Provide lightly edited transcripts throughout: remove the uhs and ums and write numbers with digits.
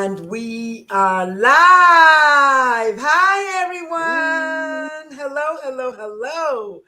And we are live. Hi, everyone. Hello, hello, hello.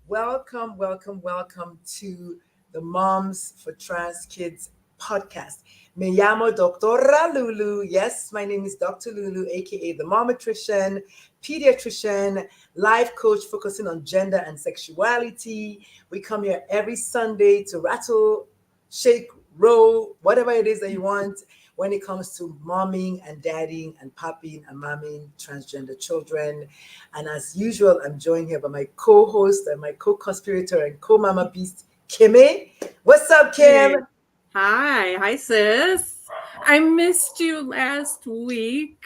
Welcome to the Moms for Trans Kids podcast. Me llamo Doctora Lulu. Yes, my name is Dr. Lulu, aka the Momatrician, pediatrician, life coach focusing on gender and sexuality. We come here every Sunday to rattle, shake, roll, whatever it is that you want when it comes to momming and dadding and popping and momming transgender children. And as usual, I'm joined here by my co-host and my co-conspirator and co-mama beast, Kimmy. What's up, Kim? Hi, sis. I missed you last week.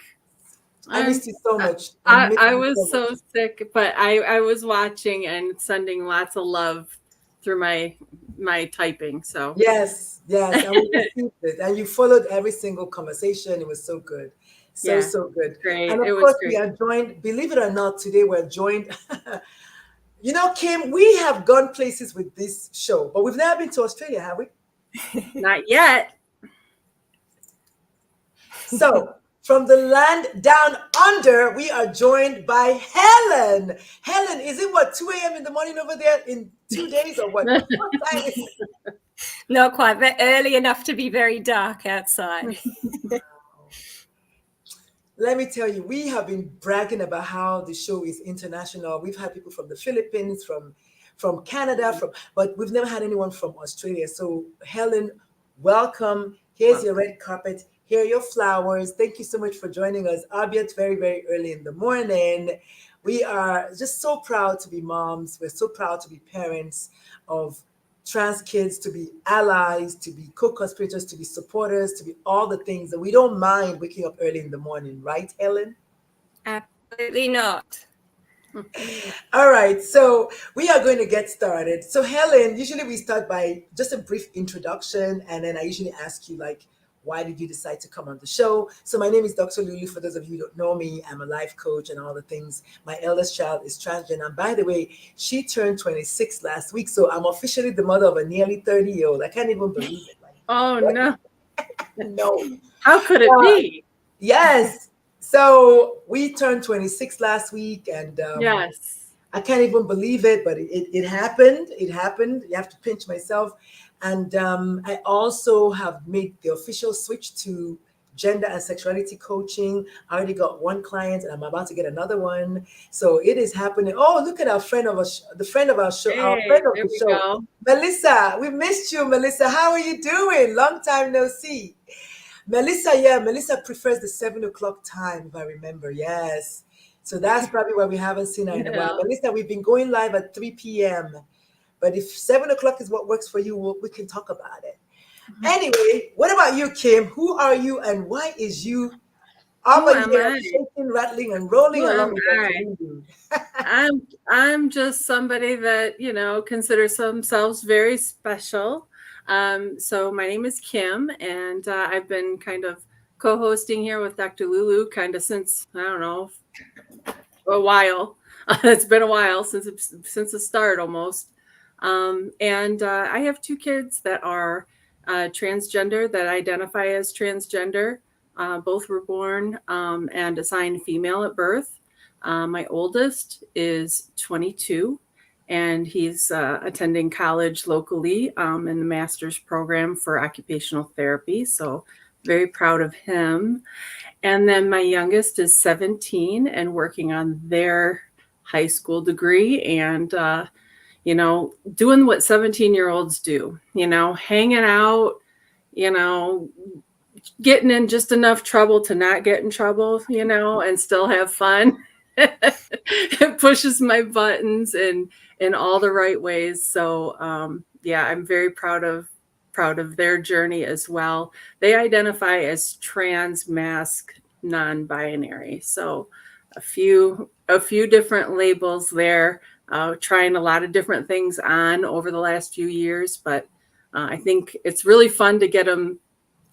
I missed you so much. I was so sick, but I was watching and sending lots of love through my typing. So yes, and we received it, and you followed every single conversation. It was so good, so good. Great. And of it was course, great. we are joined. Believe it or not, today we're joined. You know, Kim, we have gone places with this show, but we've never been to Australia, have we? Not yet. So, from the land down under, we are joined by Helen. Helen, is it what, 2 a.m. in the morning over there in 2 days or what? What time is it? Not quite, but early enough to be very dark outside. Let me tell you, we have been bragging about how the show is international. We've had people from the Philippines, from Canada, but we've never had anyone from Australia. So, Helen, welcome. Here's your red carpet. Here are your flowers. Thank you so much for joining us, albeit very, very early in the morning. We are just so proud to be moms. We're so proud to be parents of trans kids, to be allies, to be co-conspirators, to be supporters, to be all the things. And we don't mind waking up early in the morning, right, Helen? Absolutely not. All right, so we are going to get started. So Helen, usually we start by just a brief introduction, and then I usually ask you, like, why did you decide to come on the show? So my name is Dr. Lulu. For those of you who don't know me, I'm a life coach and all the things. My eldest child is transgender. And by the way, she turned 26 last week. So I'm officially the mother of a nearly 30-year-old. I can't even believe it. Like, oh, no. No. How could it be? Yes. So we turned 26 last week. And yes. I can't even believe it, but it happened. It happened. You have to pinch myself. And I also have made the official switch to gender and sexuality coaching. I already got one client, and I'm about to get another one. So it is happening. Oh, look at our friend of the friend of our show, our friend of the show, go. Melissa. We missed you, Melissa. How are you doing? Long time no see. Melissa prefers the 7 o'clock time, if I remember. Yes. So that's probably why we haven't seen her in a while. Melissa, we've been going live at 3 p.m. But if 7 o'clock is what works for you, we can talk about it. Anyway, what about you, Kim? Who are you, and why is you over here shaking, rattling, and rolling along with us? I'm just somebody that, considers themselves very special. So my name is Kim, and I've been kind of co-hosting here with Dr. Lulu kind of since, I don't know, a while. It's been a while since the start almost. And I have two kids that are transgender, that identify as transgender. Both were born and assigned female at birth. My oldest is 22, and he's attending college locally in the master's program for occupational therapy. So very proud of him. And then my youngest is 17 and working on their high school degree, and doing what 17-year-olds do, hanging out, getting in just enough trouble to not get in trouble, and still have fun. It pushes my buttons in all the right ways. So, I'm very proud of their journey as well. They identify as trans, masc, non-binary. So a few different labels there. Trying a lot of different things on over the last few years, but I think it's really fun to get him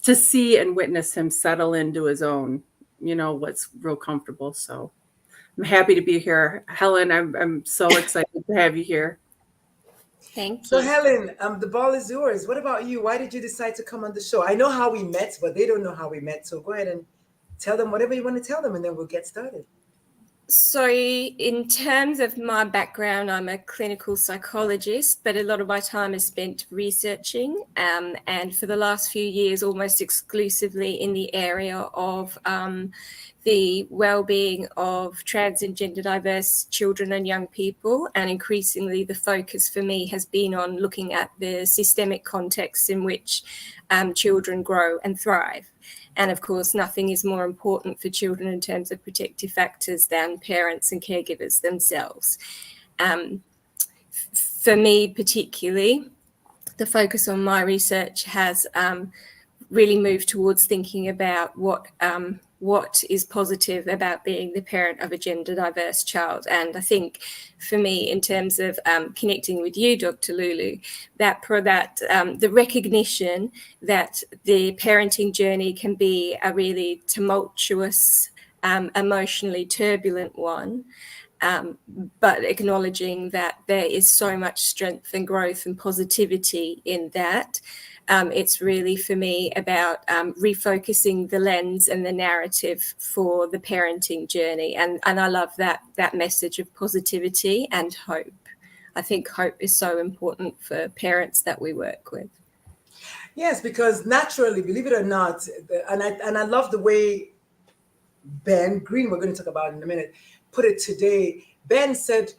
to see and witness him settle into his own, what's real comfortable. So I'm happy to be here. Helen, I'm so excited to have you here. Thank So you. Helen, the ball is yours. What about you? Why did you decide to come on the show? I know how we met, but they don't know how we met. So go ahead and tell them whatever you want to tell them, and then we'll get started. So, in terms of my background, I'm a clinical psychologist, but a lot of my time is spent researching, and for the last few years, almost exclusively in the area of the well-being of trans and gender diverse children and young people. And increasingly, the focus for me has been on looking at the systemic context in which children grow and thrive. And of course, nothing is more important for children in terms of protective factors than parents and caregivers themselves. For me particularly, the focus on my research has really moved towards thinking about what is positive about being the parent of a gender diverse child. And I think for me, in terms of connecting with you, Dr. Lulu, that the recognition that the parenting journey can be a really tumultuous, emotionally turbulent one, but acknowledging that there is so much strength and growth and positivity in that. It's really, for me, about refocusing the lens and the narrative for the parenting journey. And I love that message of positivity and hope. I think hope is so important for parents that we work with. Yes, because naturally, believe it or not, and I love the way Ben Green, we're going to talk about in a minute, put it today. Ben said,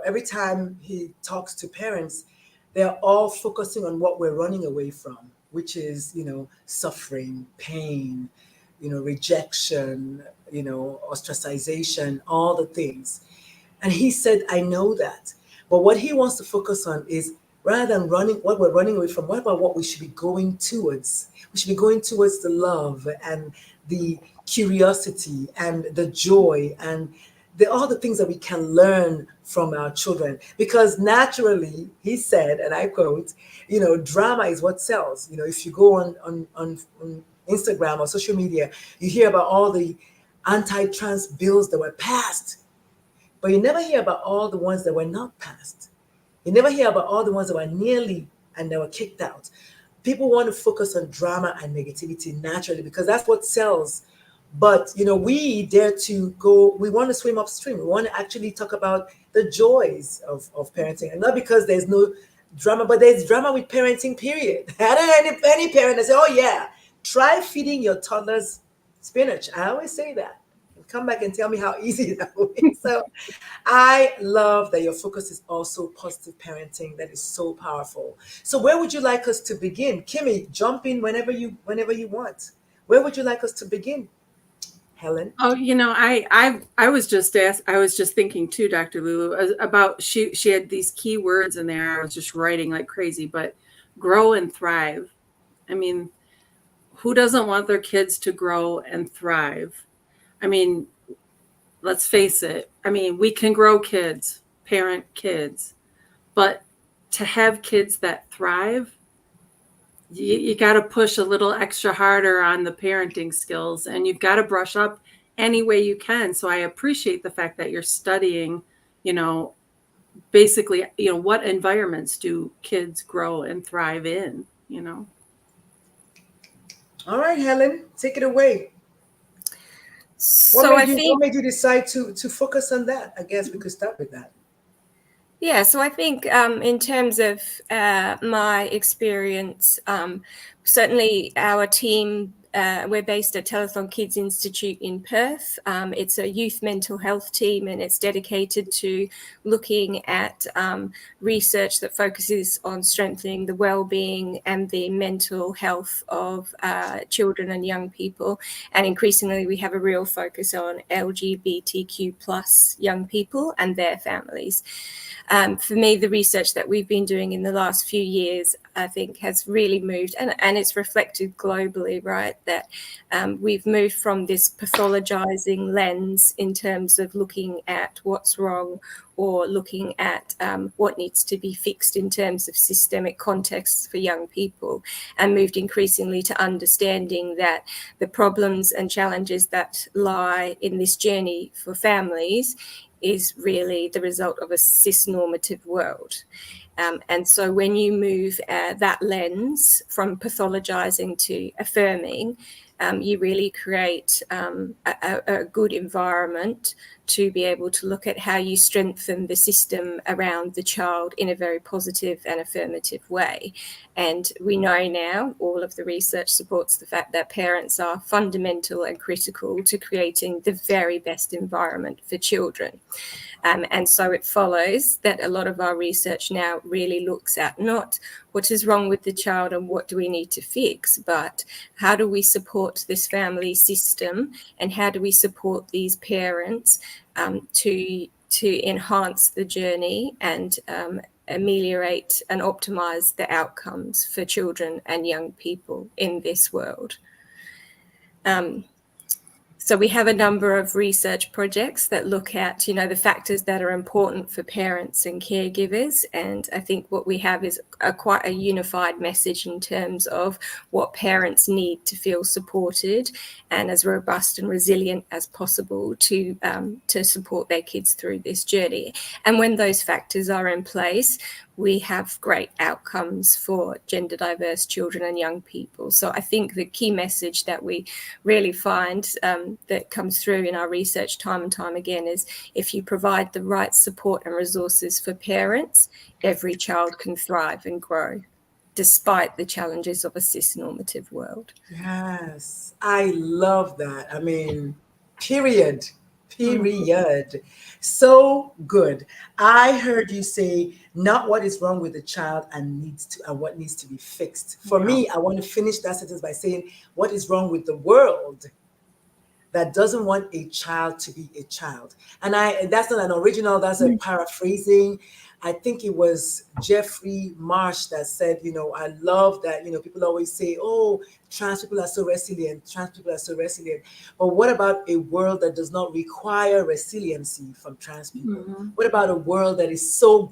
every time he talks to parents, they're all focusing on what we're running away from, which is, suffering, pain, rejection, ostracization, all the things. And he said, I know that. But what he wants to focus on is, rather than what we're running away from, what about what we should be going towards? We should be going towards the love and the curiosity and the joy and all the things that we can learn from our children. Because naturally, he said, and I quote, drama is what sells. If you go on Instagram or social media, you hear about all the anti-trans bills that were passed, but you never hear about all the ones that were not passed. You never hear about all the ones that were nearly and they were kicked out. People want to focus on drama and negativity naturally because that's what sells. But, we dare to go, we want to swim upstream. We want to actually talk about the joys of parenting. And not because there's no drama, but there's drama with parenting, period. I don't know any parent that say, oh yeah, try feeding your toddlers spinach. I always say that. And come back and tell me how easy that will be. So I love that your focus is also positive parenting. That is so powerful. So where would you like us to begin? Kimmy, jump in whenever you want. Where would you like us to begin? Helen? Oh, I was just thinking too, Dr. Lulu, about she had these key words in there. I was just writing like crazy, but grow and thrive. I mean, who doesn't want their kids to grow and thrive? I mean, let's face it. I mean, we can grow kids, parent kids, but to have kids that thrive, you got to push a little extra harder on the parenting skills, and you've got to brush up any way you can. So I appreciate the fact that you're studying, basically, what environments do kids grow and thrive in, All right, Helen, take it away. So what made you decide to focus on that? I guess we could start with that. Yeah, so I think in terms of my experience, certainly our team, we're based at Telethon Kids Institute in Perth. It's a youth mental health team, and it's dedicated to looking at research that focuses on strengthening the well-being and the mental health of children and young people. And increasingly, we have a real focus on LGBTQ plus young people and their families. For me, the research that we've been doing in the last few years, I think, has really moved, and it's reflected globally, right? That we've moved from this pathologizing lens in terms of looking at what's wrong or looking at what needs to be fixed in terms of systemic contexts for young people, and moved increasingly to understanding that the problems and challenges that lie in this journey for families is really the result of a cis-normative world. And so when you move that lens from pathologizing to affirming, you really create a good environment to be able to look at how you strengthen the system around the child in a very positive and affirmative way. And we know now, all of the research supports the fact that parents are fundamental and critical to creating the very best environment for children. And so it follows that a lot of our research now really looks at not what is wrong with the child and what do we need to fix, but how do we support this family system and how do we support these parents to enhance the journey and ameliorate and optimize the outcomes for children and young people in this world. So we have a number of research projects that look at, the factors that are important for parents and caregivers. And I think what we have is quite a unified message in terms of what parents need to feel supported and as robust and resilient as possible to support their kids through this journey. And when those factors are in place, we have great outcomes for gender diverse children and young people. So I think the key message that we really find that comes through in our research time and time again is if you provide the right support and resources for parents, every child can thrive and grow despite the challenges of a cis-normative world. Yes, I love that. I mean, period. So good. I heard you say not what is wrong with the child and what needs to be fixed. For me, I want to finish that sentence by saying what is wrong with the world that doesn't want a child to be a child. And that's not an original, that's a paraphrasing. I think it was Jeffrey Marsh that said, I love that, people always say, oh, trans people are so resilient. But what about a world that does not require resiliency from trans people? Mm-hmm. What about a world that is so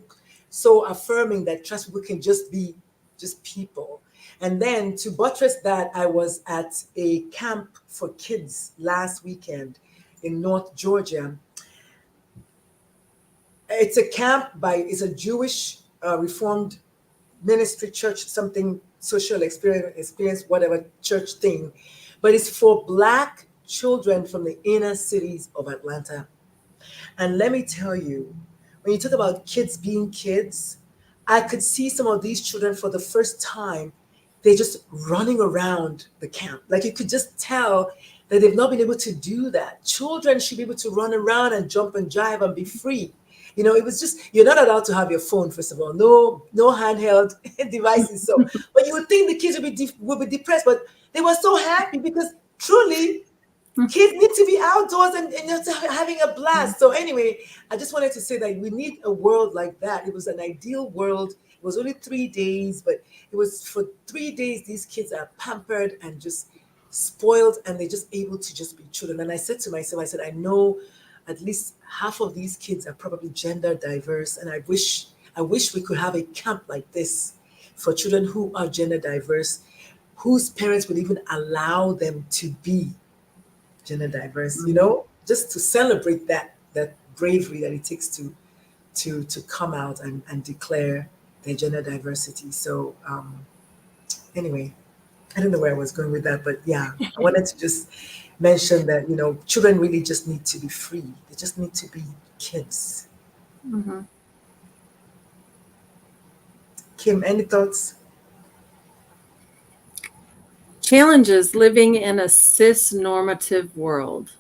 affirming that trans people can just be just people? And then to buttress that, I was at a camp for kids last weekend in North Georgia. It's a camp it's a Jewish Reformed ministry church, something social experience, whatever church thing. But it's for Black children from the inner cities of Atlanta. And let me tell you, when you talk about kids being kids, I could see some of these children for the first time. They're just running around the camp. Like you could just tell that they've not been able to do that. Children should be able to run around and jump and jive and be free. It was just, you're not allowed to have your phone, first of all. No handheld devices. So, but you would think the kids would be depressed, but they were so happy because truly, kids need to be outdoors and having a blast. So anyway, I just wanted to say that we need a world like that. It was an ideal world. It was only 3 days, but it was for 3 days, these kids are pampered and just spoiled and they're just able to just be children. And I said to myself, I know at least half of these kids are probably gender diverse. And I wish we could have a camp like this for children who are gender diverse, whose parents would even allow them to be gender diverse, just to celebrate that bravery that it takes to come out and declare their gender diversity. So anyway, I don't know where I was going with that, but yeah, I wanted to just mention that, children really just need to be free. They just need to be kids. Mm-hmm. Kim, any thoughts? Challenges living in a cis-normative world.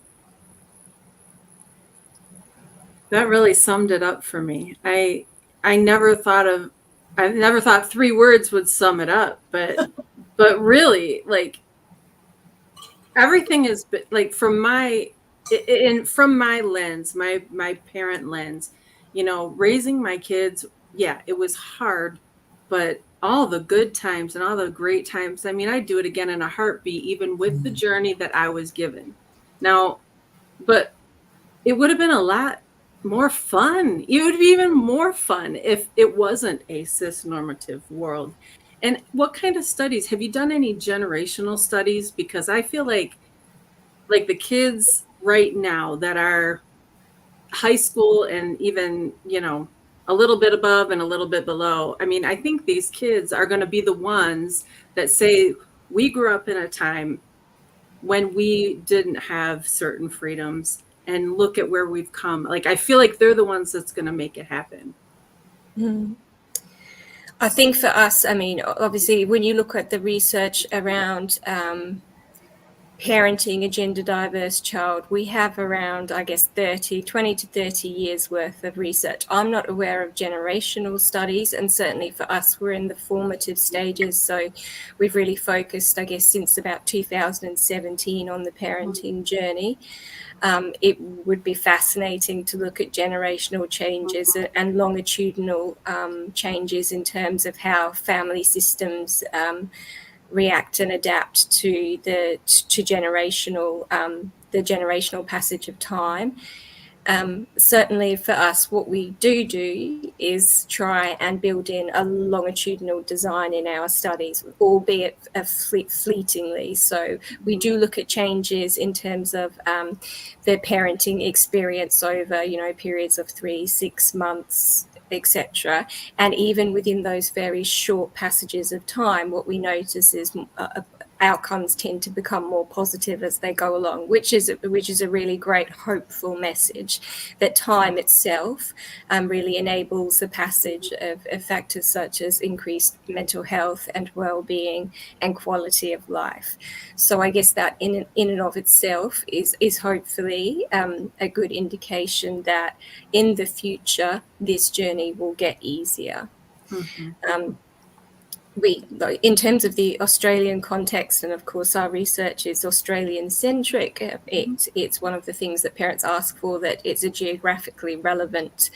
That really summed it up for me. I never thought 3 words would sum it up, but really, like, everything is like from my lens, my parent lens, raising my kids. Yeah, it was hard, but all the good times and all the great times. I mean, I'd do it again in a heartbeat, even with the journey that I was given. Now, but it would have been a lot more fun. It would be even more fun if it wasn't a cis-normative world. And what kind of studies? Have you done any generational studies? Because I feel like the kids right now that are high school and even, a little bit above and a little bit below. I mean, I think these kids are going to be the ones that say, we grew up in a time when we didn't have certain freedoms, and look at where we've come. Like, I feel like they're the ones that's going to make it happen. I think for us, I mean, obviously, when you look at the research around parenting a gender diverse child, we have around, I guess, 20 to 30 years worth of research. I'm not aware of generational studies, and certainly for us, we're in the formative stages. So we've really focused, I guess, since about 2017 on the parenting journey. It would be fascinating to look at generational changes and longitudinal changes in terms of how family systems react and adapt to the generational passage of time. Certainly for us, what we do is try and build in a longitudinal design in our studies, albeit fleetingly. So we do look at changes in terms of their parenting experience over, periods of 3-6 months, etc. And even within those very short passages of time, what we notice is outcomes tend to become more positive as they go along, which is a really great hopeful message that time itself really enables the passage of factors such as increased mental health and well-being and quality of life. So I guess that in and of itself is hopefully a good indication that in the future this journey will get easier. Mm-hmm. In terms of the Australian context, and of course our research is Australian centric, it's one of the things that parents ask for, that it's a geographically relevant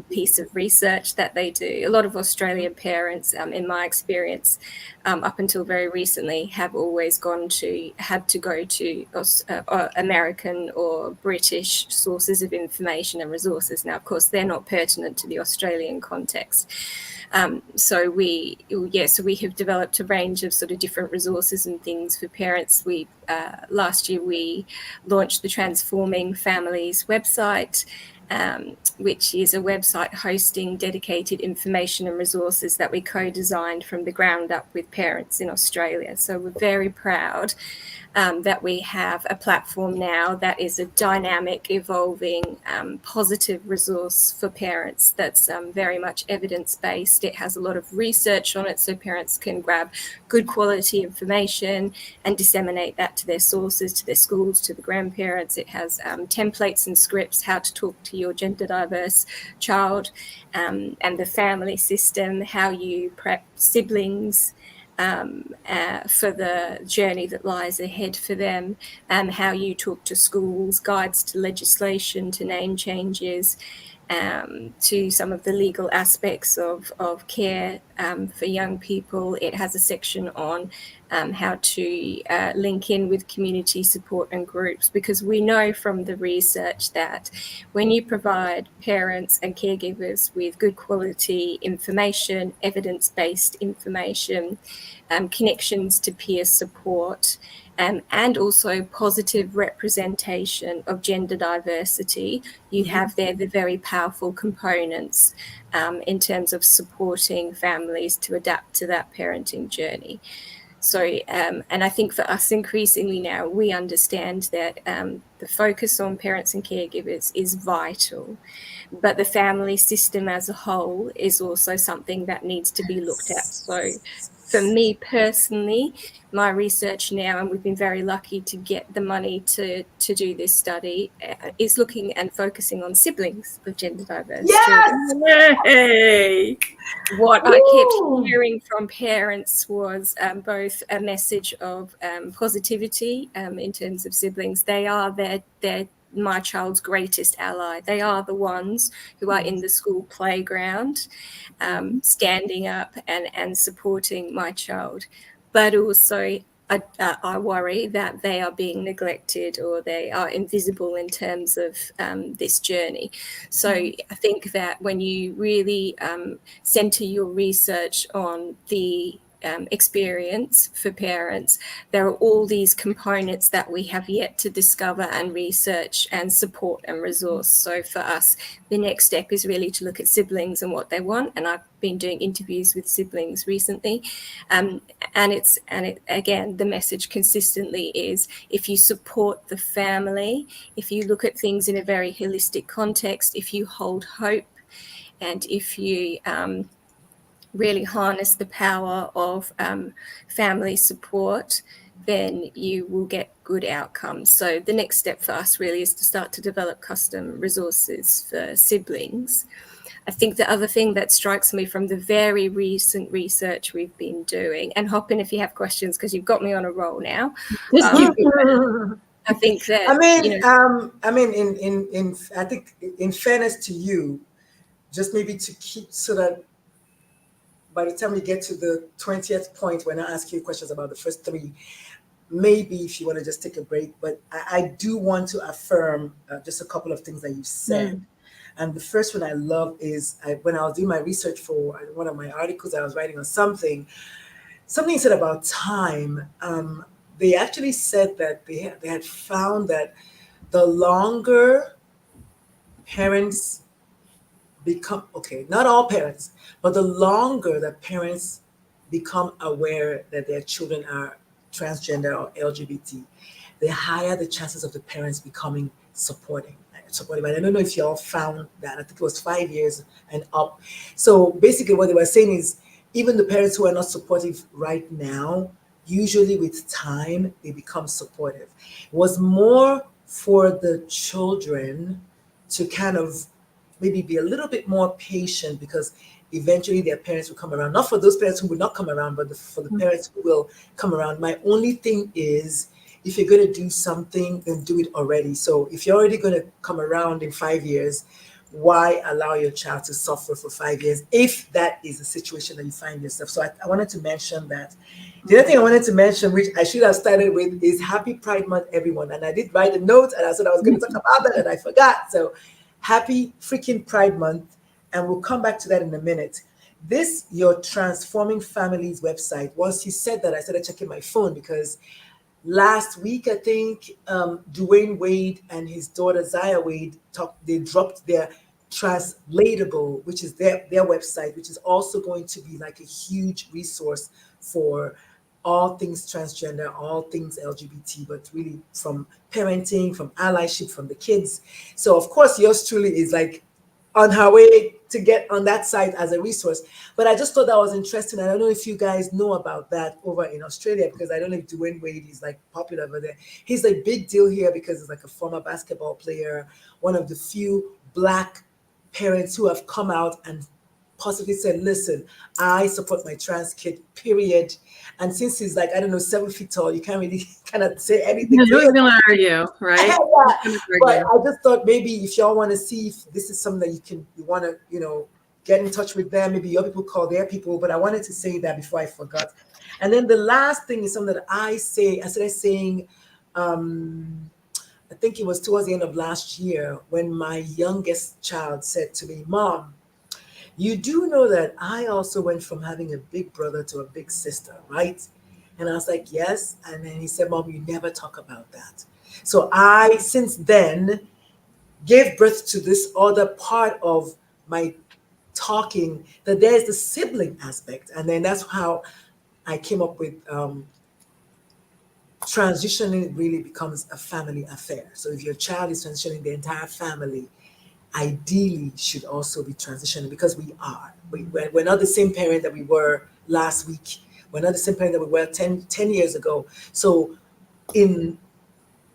piece of research that they do. A lot of Australian parents, in my experience, up until very recently, have always had to go to American or British sources of information and resources. Now, of course, they're not pertinent to the Australian context. So we have developed a range of sort of different resources and things for parents. Last year we launched the Transforming Families website, which is a website hosting dedicated information and resources that we co-designed from the ground up with parents in Australia. So we're very proud that we have a platform now that is a dynamic, evolving, positive resource for parents that's very much evidence-based. It has a lot of research on it, so parents can grab good quality information and disseminate that to their sources, to their schools, to the grandparents. It has templates and scripts, how to talk to your gender diverse child, and the family system, how you prep siblings for the journey that lies ahead for them, and how you talk to schools, guides to legislation, to name changes, to some of the legal aspects of care for young people. It has a section on how to link in with community support and groups, because we know from the research that when you provide parents and caregivers with good quality information, evidence-based information, connections to peer support, and also positive representation of gender diversity, you have there the very powerful components in terms of supporting families to adapt to that parenting journey. So, and I think for us increasingly now, we understand that the focus on parents and caregivers is vital, but the family system as a whole is also something that needs to be looked at. So for me personally, my research now, and we've been very lucky to get the money to do this study, is looking and focusing on siblings of gender diverse children. Yay! What I kept hearing from parents was both a message of positivity in terms of siblings. They are my child's greatest ally. They are the ones who are in the school playground, standing up and supporting my child. But also, I worry that they are being neglected or they are invisible in terms of this journey. So I think that when you really center your research on the experience for parents, there are all these components that we have yet to discover and research and support and resource. So for us, the next step is really to look at siblings and what they want. And I've been doing interviews with siblings recently. And again, the message consistently is, if you support the family, if you look at things in a very holistic context, if you hold hope, and if you really harness the power of family support, then you will get good outcomes. So the next step for us really is to start to develop custom resources for siblings. I think the other thing that strikes me from the very recent research we've been doing, and hop in if you have questions because you've got me on a roll now. I think that I think in fairness to you, just maybe to keep so that by the time we get to the 20th point, when I ask you questions about the first three, maybe if you want to just take a break, but I do want to affirm just a couple of things that you said. And the first one I love is when I was doing my research for one of my articles I was writing on something said about time. They actually said that they had found that the longer parents become, not all parents, but the longer that parents become aware that their children are transgender or LGBT, the higher the chances of the parents becoming supportive. I don't know if y'all found that. I think it was 5 years and up. So basically what they were saying is, even the parents who are not supportive right now, usually with time, they become supportive. It was more for the children to kind of maybe be a little bit more patient, because eventually their parents will come around. Not for those parents who will not come around, but for the parents who will come around. My only thing is, if you're going to do something, then do it already. So if you're already going to come around in 5 years, why allow your child to suffer for 5 years if that is a situation that you find yourself? So I wanted to mention that. The other thing I wanted to mention, which I should have started with, is Happy Pride Month, everyone. And I did write a note, and I said I was going to talk about that, and I forgot. So happy freaking Pride Month, and we'll come back to that in a minute. This, your Transforming Families website, once you said that, I started checking my phone, because last week, I think, Dwayne Wade and his daughter Zaya Wade they dropped their Translatable, which is their website, which is also going to be like a huge resource for all things transgender, all things LGBT, but really from parenting, from allyship, from the kids. So of course, yours truly is like on her way to get on that site as a resource. But I just thought that was interesting. I don't know if you guys know about that over in Australia, because I don't know if Dwayne Wade is like popular over there. He's a big deal here because he's like a former basketball player, one of the few Black parents who have come out and possibly said, listen, I support my trans kid, period. And since he's like, I don't know, 7 feet tall, you can't really kind of say anything. Who's going to argue, right? Yeah. But I just thought maybe if y'all want to see if this is something that you want to, get in touch with them, maybe your people call their people. But I wanted to say that before I forgot. And then the last thing is something that I started saying, I think it was towards the end of last year, when my youngest child said to me, Mom, you do know that I also went from having a big brother to a big sister, right? And I was like, yes. And then he said, Mom, you never talk about that. So I, since then, gave birth to this other part of my talking, that there's the sibling aspect. And then that's how I came up with transitioning really becomes a family affair. So if your child is transitioning, the entire family ideally should also be transitioning, because we are. We're not the same parent that we were last week. We're not the same parent that we were 10 years ago. So in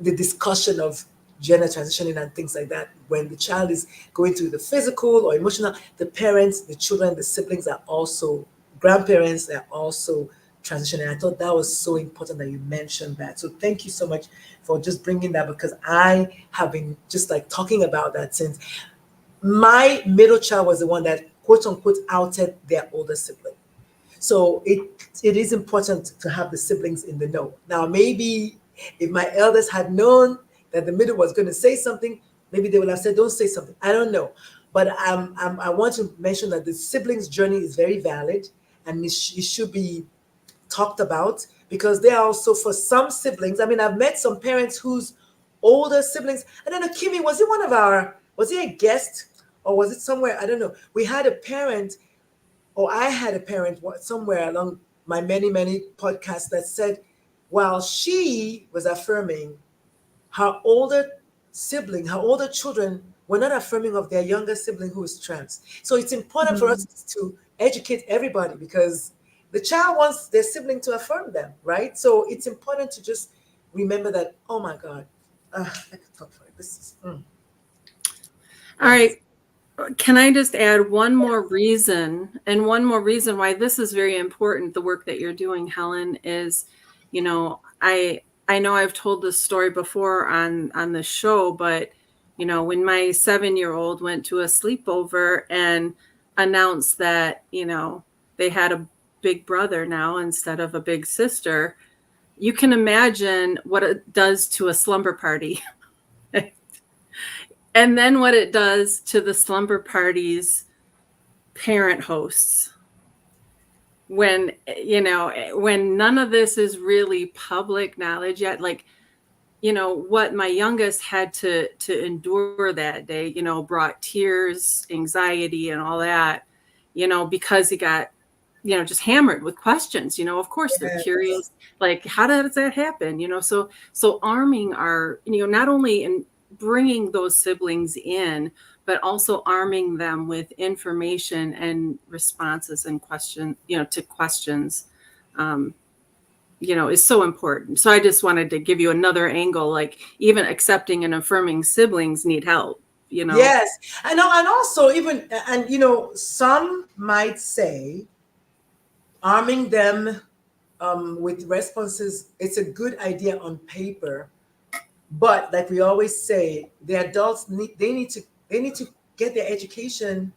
the discussion of gender transitioning and things like that, when the child is going through the physical or emotional, the parents, the children, the siblings are also grandparents, they're also transitioning. I thought that was so important that you mentioned that. So thank you so much for just bringing that, because I have been just like talking about that since my middle child was the one that quote unquote outed their older sibling. So it is important to have the siblings in the know. Now, maybe if my eldest had known that the middle was going to say something, maybe they would have said, don't say something. I don't know. But I want to mention that the siblings' journey is very valid, and it should be talked about, because they are also, for some siblings, I mean, I've met some parents whose older siblings, I don't know, Kimmy, was he a guest or was it somewhere? I don't know. We had a parent, or I had a parent somewhere along my many, many podcasts that said, while she was affirming, her older sibling, her older children were not affirming of their younger sibling who is trans. So it's important for us to educate everybody, because the child wants their sibling to affirm them, right? So it's important to just remember that, oh my God, I could talk for it. This is, All right. Can I just add one more reason why this is very important, the work that you're doing, Helen, is, you know, I know I've told this story before on the show, but, you know, when my 7-year-old went to a sleepover and announced that, you know, they had a big brother now instead of a big sister, you can imagine what it does to a slumber party. And then what it does to the slumber party's parent hosts when, you know, when none of this is really public knowledge yet. Like, you know, what my youngest had to endure that day, you know, brought tears, anxiety, and all that, you know, because he got, you know, just hammered with questions. You know, of course they're curious, like, how does that happen? You know, so arming our, you know, not only in bringing those siblings in, but also arming them with information and responses and to questions, you know, is so important. So I just wanted to give you another angle, like even accepting and affirming siblings need help, you know? Yes. And also even, and you know, some might say arming them with responses, it's a good idea on paper, but like we always say, the adults need to get their education,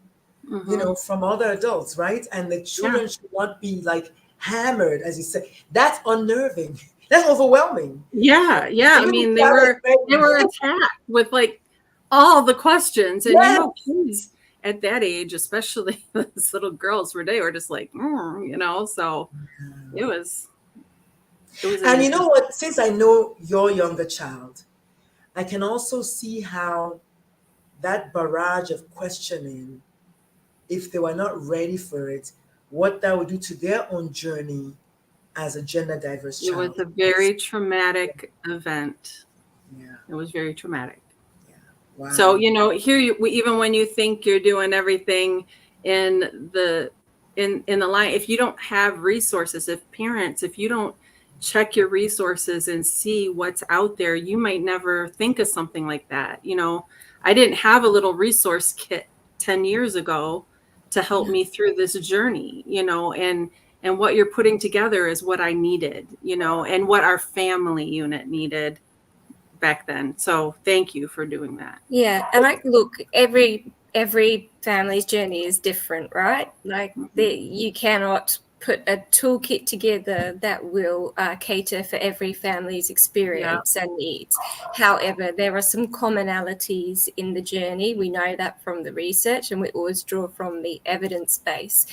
you know, from other adults, right? And the children should not be like hammered, as you say. That's unnerving. That's overwhelming. Yeah. I mean, they were attacked with like all the questions, and you know, kids at that age, especially those little girls, were just like, you know. So it was. And you know what? Since I know your younger child, I can also see how that barrage of questioning, if they were not ready for it, what that would do to their own journey as a gender diverse child. It was a very traumatic event. Yeah. It was very traumatic. Yeah. Wow. So, you know, even when you think you're doing everything in the line, if you don't have resources, if you don't check your resources and see what's out there, you might never think of something like that. You know, I didn't have a little resource kit 10 years ago to help me through this journey, you know, and what you're putting together is what I needed, you know, and what our family unit needed back then. So thank you for doing that. Yeah. And like, look, every family's journey is different, right? Like you cannot put a toolkit together that will cater for every family's experience and needs. However, there are some commonalities in the journey. We know that from the research, and we always draw from the evidence base.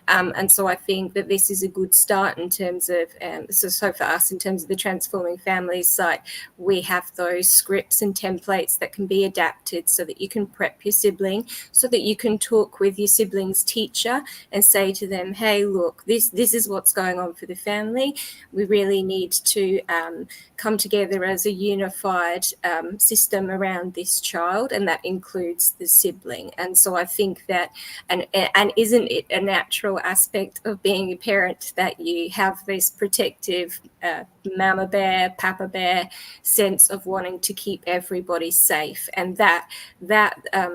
And so I think that this is a good start in terms of, so for us, in terms of the Transforming Families site, we have those scripts and templates that can be adapted so that you can prep your sibling, so that you can talk with your sibling's teacher and say to them, hey, look, this is what's going on for the family. We really need to come together as a unified system around this child, and that includes the sibling. And so I think that, and isn't it a natural aspect of being a parent that you have this protective mama bear, papa bear sense of wanting to keep everybody safe, and that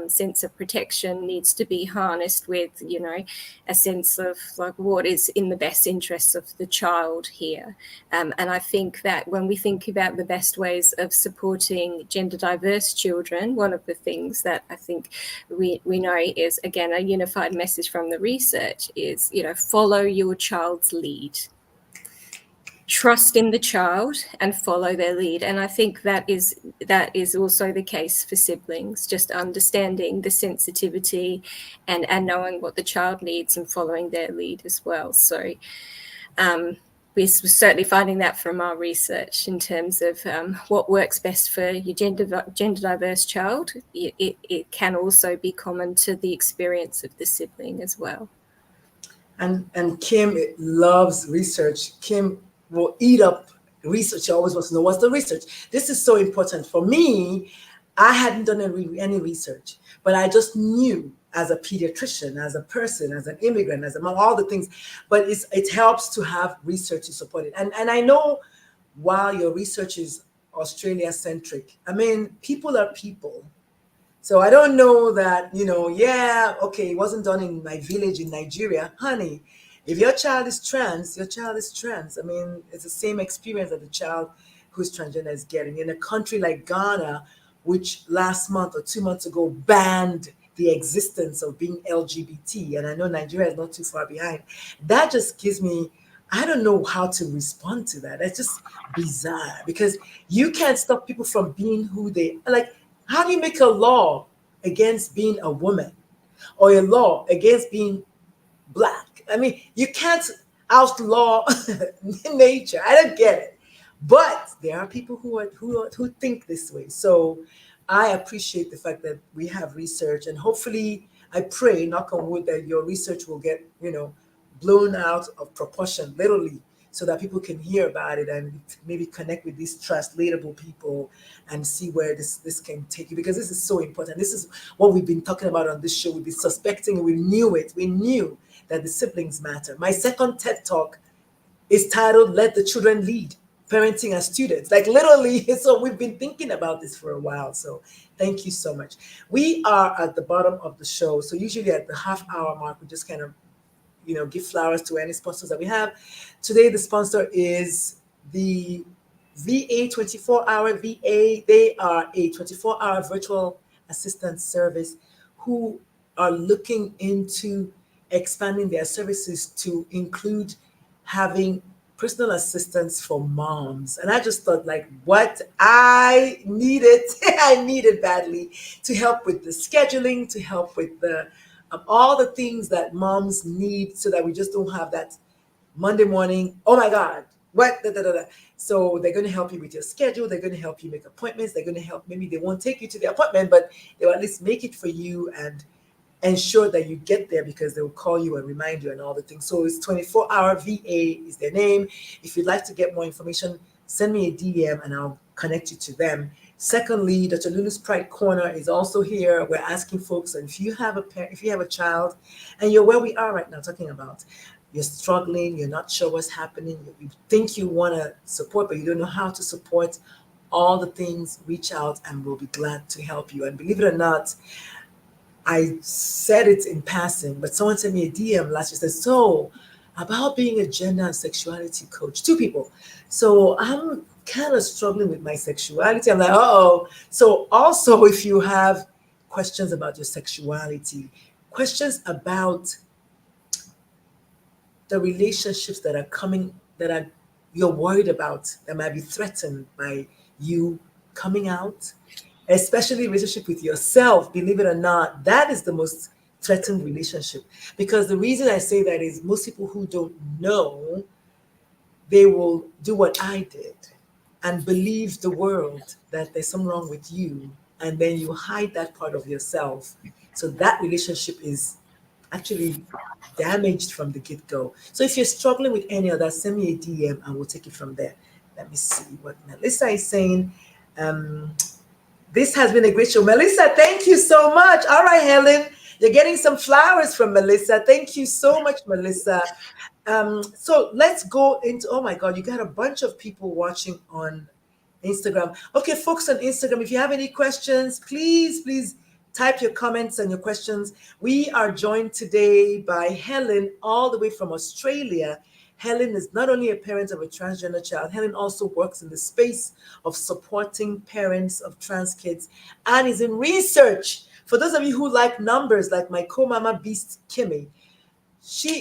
sense of protection needs to be harnessed with, you know, a sense of like what is in the best interests of the child here. And I think that when we think about the best ways of supporting gender diverse children, one of the things that I think we know is, again, a unified message from the research is, you know, follow your child's lead. Trust in the child and follow their lead. And I think that is also the case for siblings, just understanding the sensitivity and knowing what the child needs and following their lead as well. So we're certainly finding that from our research in terms of what works best for your gender diverse child. It can also be common to the experience of the sibling as well. And Kim loves research. Kim will eat up research. She always wants to know what's the research. This is so important for me. I hadn't done any research, but I just knew as a pediatrician, as a person, as an immigrant, as among all the things. But it helps to have research to support it. And I know while your research is Australia centric, I mean, people are people. So I don't know that, yeah, okay, it wasn't done in my village in Nigeria. Honey, if your child is trans, your child is trans. I mean, it's the same experience that the child who's transgender is getting. In a country like Ghana, which last month or 2 months ago banned the existence of being LGBT, and I know Nigeria is not too far behind, that just gives me, I don't know how to respond to that. It's just bizarre because you can't stop people from being who they like. How do you make a law against being a woman or a law against being Black? I mean, you can't outlaw nature. I don't get it. But there are people who think this way. So I appreciate the fact that we have research, and hopefully I pray, knock on wood, that your research will get, blown out of proportion, literally, so that people can hear about it and maybe connect with these translatable people and see where this can take you, because this is so important. This is what we've been talking about on this show. We've been suspecting, we knew it. We knew that the siblings matter. My second TED Talk is titled Let the Children Lead, Parenting as Students. Like literally, so we've been thinking about this for a while. So thank you so much. We are at the bottom of the show. So usually at the half-hour mark, we just kind of give flowers to any sponsors that we have. Today, the sponsor is the VA 24-hour VA. They are a 24-hour virtual assistance service who are looking into expanding their services to include having personal assistance for moms. And I just thought, like, what I needed, I needed badly to help with the scheduling, to help with the all the things that moms need, so that we just don't have that Monday morning, oh my God, what? Da, da, da, da. So they're going to help you with your schedule. They're going to help you make appointments. They're going to help, maybe they won't take you to the appointment, but they'll at least make it for you and ensure that you get there, because they'll call you and remind you and all the things. So it's 24-hour VA is their name. If you'd like to get more information, send me a DM and I'll connect you to them. Secondly, Dr. Lulu's Pride Corner is also here. We're asking folks, and if you have a child and you're where we are right now talking about, you're struggling, you're not sure what's happening, you think you want to support, but you don't know how to support, all the things, reach out and we'll be glad to help you. And believe it or not, I said it in passing, but someone sent me a DM last year, said, so about being a gender and sexuality coach, 2 people. So I'm kind of struggling with my sexuality. I'm like, uh-oh. So also, if you have questions about your sexuality, questions about the relationships that are coming, you're worried about, that might be threatened by you coming out, especially relationship with yourself, believe it or not, that is the most threatened relationship. Because the reason I say that is most people who don't know, they will do what I did and believe the world that there's something wrong with you, and then you hide that part of yourself. So that relationship is actually damaged from the get-go. So if you're struggling with any of that, send me a DM and we'll take it from there. Let me see what Melissa is saying. This has been a great show. Melissa, thank you so much. All right, Helen, you're getting some flowers from Melissa. Thank you so much, Melissa. So let's go into, oh my God, you got a bunch of people watching on Instagram. Okay, folks on Instagram, if you have any questions, please type your comments and your questions. We are joined today by Helen, all the way from Australia. Helen is not only a parent of a transgender child, Helen also works in the space of supporting parents of trans kids and is in research. For those of you who like numbers, like my co-mama beast, Kimmy,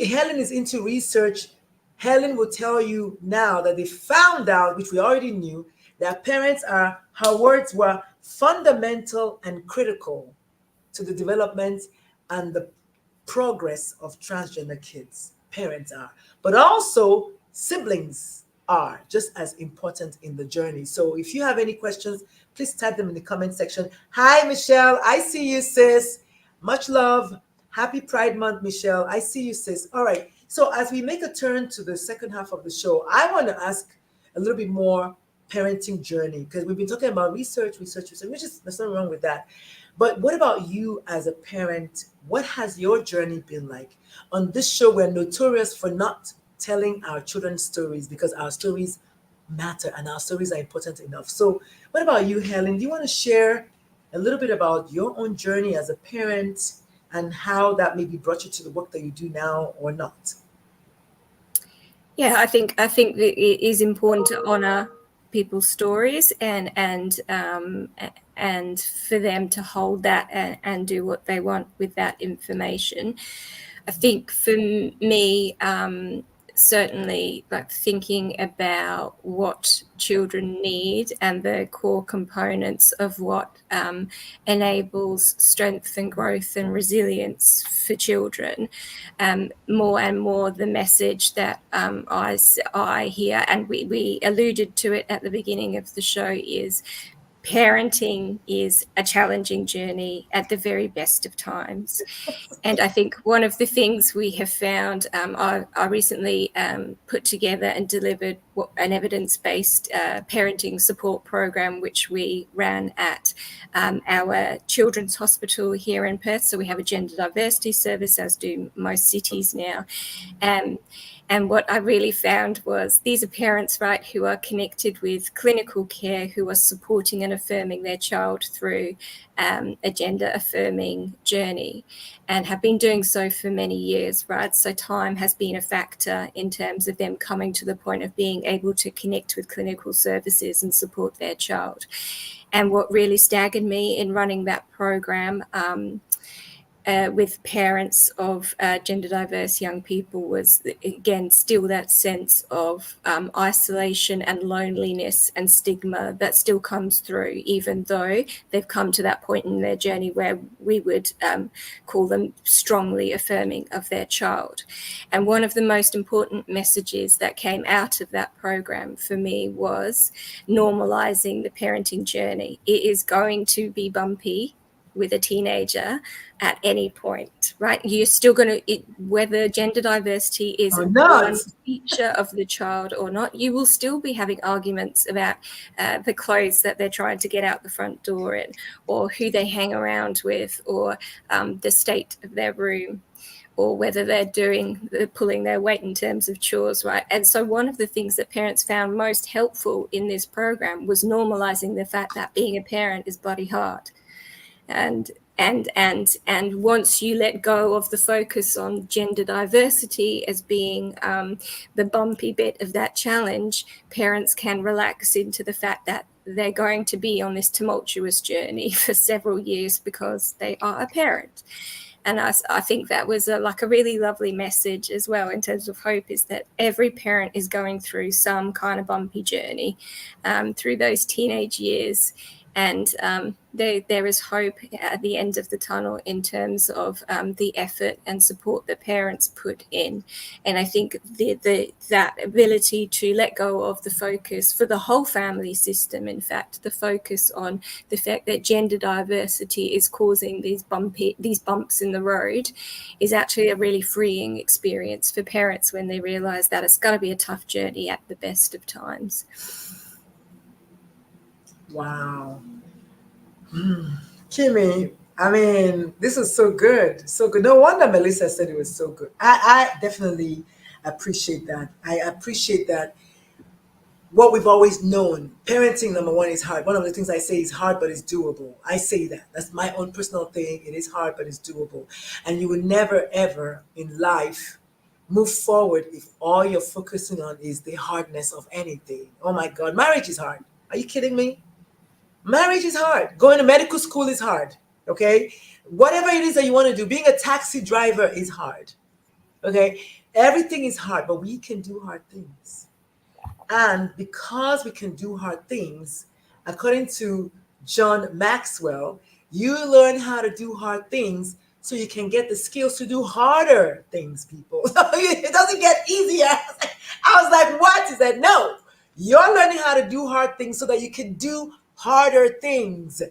Helen is into research. Helen will tell you now that they found out, which we already knew, that parents are, her words were, fundamental and critical to the development and the progress of transgender kids. Parents are, but also siblings are just as important in the journey. So if you have any questions, please type them in the comment section. Hi, Michelle. I see you, sis. Much love. Happy Pride Month, Michelle. I see you, sis. All right. So as we make a turn to the second half of the show, I want to ask a little bit more parenting journey, because we've been talking about research, which is, there's nothing wrong with that. But what about you as a parent? What has your journey been like? On this show, we're notorious for not telling our children stories because our stories matter and our stories are important enough. So, what about you, Helen? Do you want to share a little bit about your own journey as a parent and how that maybe brought you to the work that you do now or not? Yeah, I think that it is important to honor people's stories and for them to hold that and do what they want with that information. I think for me, certainly like thinking about what children need and the core components of what enables strength and growth and resilience for children. More and more the message that I hear, and we alluded to it at the beginning of the show, is parenting is a challenging journey at the very best of times. And I think one of the things we have found, I recently put together and delivered an evidence-based parenting support program, which we ran at our children's hospital here in Perth. So we have a gender diversity service, as do most cities now. And what I really found was these are parents, right, who are connected with clinical care, who are supporting and affirming their child through a gender affirming journey and have been doing so for many years, right? So time has been a factor in terms of them coming to the point of being able to connect with clinical services and support their child. And what really staggered me in running that program with parents of gender diverse young people was, again, still that sense of isolation and loneliness and stigma that still comes through, even though they've come to that point in their journey where we would call them strongly affirming of their child. And one of the most important messages that came out of that program for me was normalizing the parenting journey. It is going to be bumpy with a teenager at any point, right? You're still going to, whether gender diversity is one feature of the child or not, you will still be having arguments about the clothes that they're trying to get out the front door in, or who they hang around with, or the state of their room, or whether they're pulling their weight in terms of chores, right? And so one of the things that parents found most helpful in this program was normalizing the fact that being a parent is bloody hard. And once you let go of the focus on gender diversity as being the bumpy bit of that challenge, parents can relax into the fact that they're going to be on this tumultuous journey for several years because they are a parent. And I think that was a really lovely message as well in terms of hope, is that every parent is going through some kind of bumpy journey through those teenage years. And there is hope at the end of the tunnel in terms of the effort and support that parents put in. And I think that ability to let go of the focus for the whole family system, in fact, the focus on the fact that gender diversity is causing these bumps in the road, is actually a really freeing experience for parents when they realize that it's going to be a tough journey at the best of times. Wow. Kimmy, I mean, this is so good. So good. No wonder Melissa said it was so good. I definitely appreciate that. I appreciate that. What we've always known, parenting, number one, is hard. One of the things I say is hard, but it's doable. I say that. That's my own personal thing. It is hard, but it's doable. And you will never, ever in life move forward if all you're focusing on is the hardness of anything. Oh my God, marriage is hard. Are you kidding me? Marriage is hard. Going to medical school is hard. Okay? Whatever it is that you want to do, being a taxi driver is hard. Okay? Everything is hard, but we can do hard things. And because we can do hard things, according to John Maxwell, you learn how to do hard things so you can get the skills to do harder things, people. It doesn't get easier. I was like, what? He said, no, you're learning how to do hard things so that you can do harder things.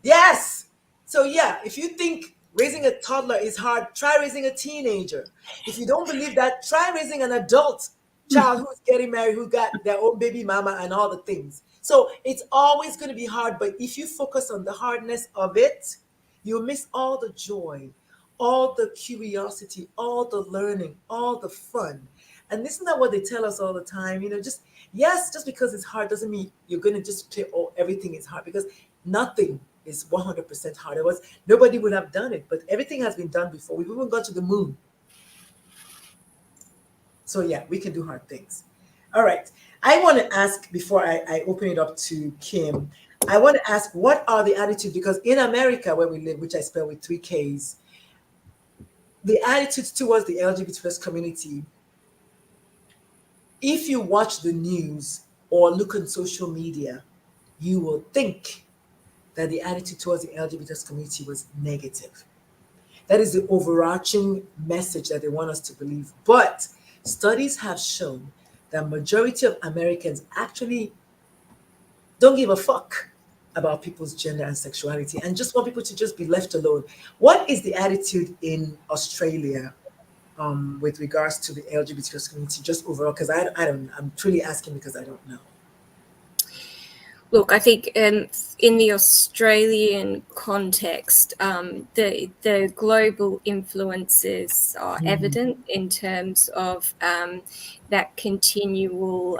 Yes. So yeah, if you think raising a toddler is hard, try raising a teenager. If you don't believe that, try raising an adult child who's getting married, who got their own baby mama and all the things. So it's always going to be hard, but if you focus on the hardness of it, you'll miss all the joy, all the curiosity, all the learning, all the fun. And isn't that what they tell us all the time? Just yes, just because it's hard doesn't mean you're going to just say, oh, everything is hard, because nothing is 100% hard. Nobody would have done it, but everything has been done before. We've even gone to the moon. So yeah, we can do hard things. All right. I want to ask, before I open it up to Kim, I want to ask, what are the attitudes? Because in America, where we live, which I spell with 3 Ks, the attitudes towards the LGBT plus community, if you watch the news or look on social media, you will think that the attitude towards the LGBT plus community was negative. That is the overarching message that they want us to believe. But studies have shown that majority of Americans actually don't give a fuck about people's gender and sexuality and just want people to just be left alone. What is the attitude in Australia with regards to the LGBT community just overall? Because I don't, I'm truly asking because I don't know. Look, I think in the Australian context, the global influences are evident in terms of that continual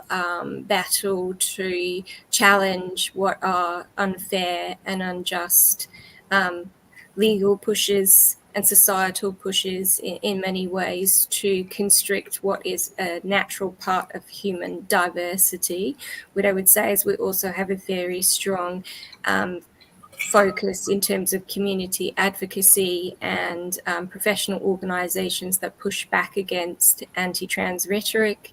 battle to challenge what are unfair and unjust legal pushes and societal pushes in many ways to constrict what is a natural part of human diversity. What I would say is we also have a very strong focus in terms of community advocacy and professional organisations that push back against anti-trans rhetoric.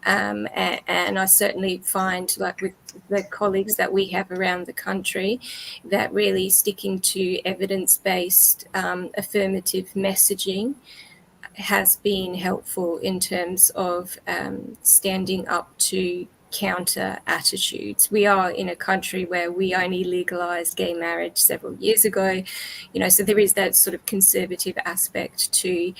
And I certainly find, like with the colleagues that we have around the country, that really sticking to evidence-based affirmative messaging has been helpful in terms of standing up to counter attitudes. We are in a country where we only legalized gay marriage several years ago, so there is that sort of conservative aspect to